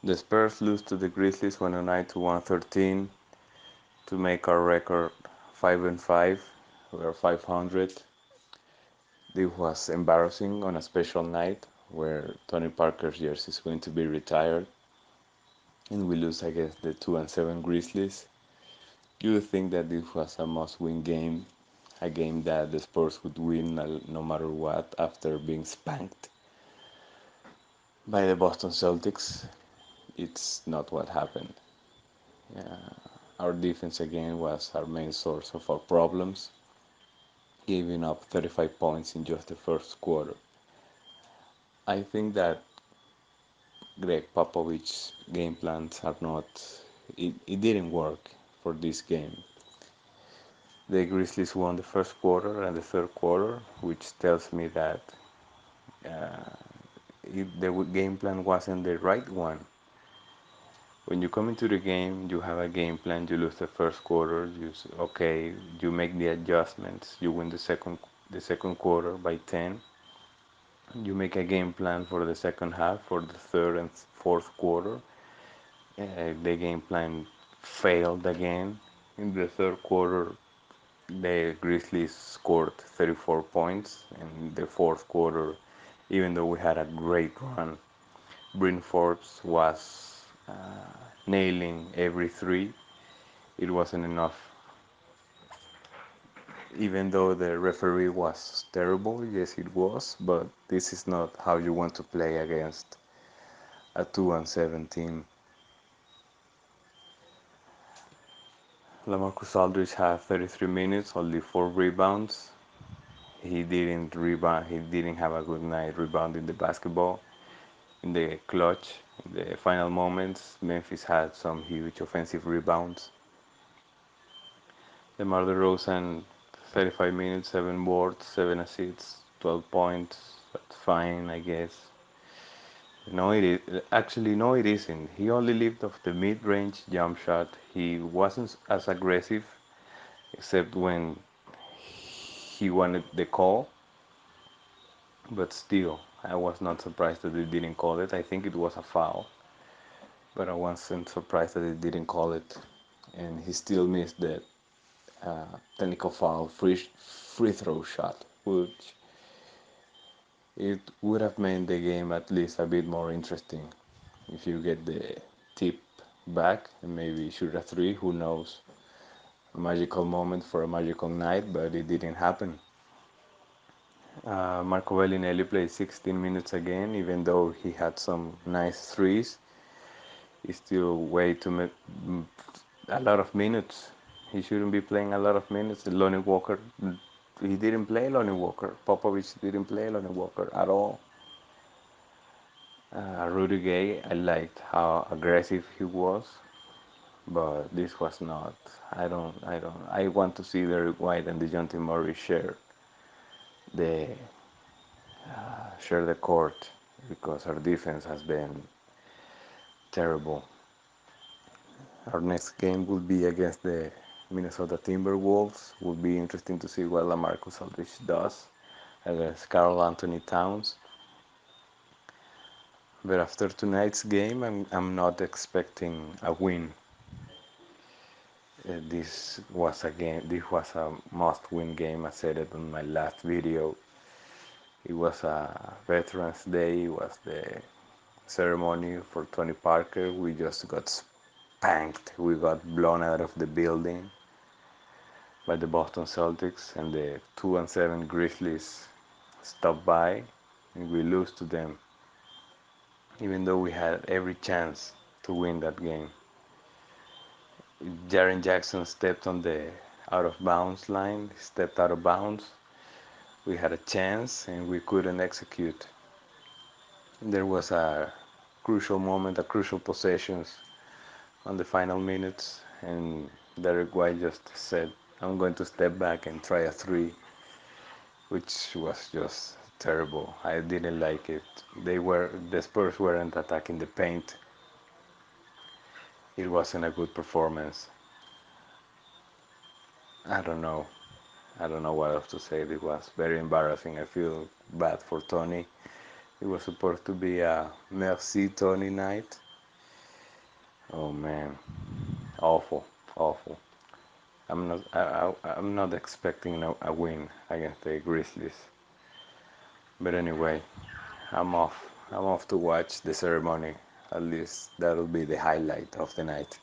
The Spurs lose to the Grizzlies 109 to 113 to make our record 5-5. We are 500. This was embarrassing on a special night where Tony Parker's jersey is going to be retired, and we lose against the 2-7 Grizzlies. You would think that this was a must-win game, a game that the Spurs would win no matter what after being spanked by the Boston Celtics. It's not what happened. Yeah, our defense again was our main source of our problems, giving up 35 points in just the first quarter. I think that Greg Popovich's game plans are not. It didn't work for this game. The Grizzlies won the first quarter and the third quarter, which tells me that uh, the game plan wasn't the right one. When you come into the game, you have a game plan. You lose the first quarter. Okay. You make the adjustments. You win the second quarter by 10. You make a game plan for the second half, for the third and fourth quarter. The game plan failed again. In the third quarter, the Grizzlies scored 34 points. In the fourth quarter, even though we had a great run, Bryn Forbes was nailing every three. It wasn't enough. Even though the referee was terrible, yes, it was, but this is not how you want to play against a 2-7 team. LaMarcus Aldridge had 33 minutes, only 4 rebounds. He didn't rebound. He didn't have a good night rebounding the basketball. In the clutch, in the final moments, Memphis had some huge offensive rebounds. DeMar DeRozan, 35 minutes, 7 boards, 7 assists, 12 points. That's fine, I guess. No, it is. Actually, no, it isn't. He only lived off the mid-range jump shot. He wasn't as aggressive, except when he wanted the call. But still, I was not surprised that they didn't call it. I think it was a foul, but I wasn't surprised that they didn't call it. And he still missed that technical foul free throw shot, which it would have made the game at least a bit more interesting if you get the tip back and maybe shoot a three. Who knows? A magical moment for a magical night, but it didn't happen. Marco Bellinelli played 16 minutes again, even though he had some nice threes. He's still way too a lot of minutes. He shouldn't be playing a lot of minutes. Lonnie Walker, he didn't play Lonnie Walker. Popovich didn't play Lonnie Walker at all. Rudy Gay, I liked how aggressive he was, but this was not. I want to see Derek White and DeJounte Murray the share the court because our defense has been terrible. Our next game will be against the Minnesota Timberwolves. Will be interesting to see what LaMarcus Aldridge does against Karl Anthony Towns. But after tonight's game, I'm not expecting a win. This was a must-win game. I said it on my last video. It was a Veterans Day. It was the ceremony for Tony Parker. We just got spanked. We got blown out of the building by the Boston Celtics, and the 2-7 Grizzlies stopped by, and we lose to them, even though we had every chance to win that game. Jaren Jackson stepped on the out of bounds line, stepped out of bounds. We had a chance and we couldn't execute. There was a crucial moment, a crucial possessions on the final minutes, and Derek White just said, "I'm going to step back and try a three," which was just terrible. I didn't like it. The Spurs weren't attacking the paint. It wasn't a good performance. I don't know. I don't know what else to say. It was very embarrassing. I feel bad for Tony. It was supposed to be a Merci Tony night, Oh man, awful, awful. I'm not expecting a win against the Grizzlies. But anyway, I'm off. I'm off to watch the ceremony. At least that'll be the highlight of the night.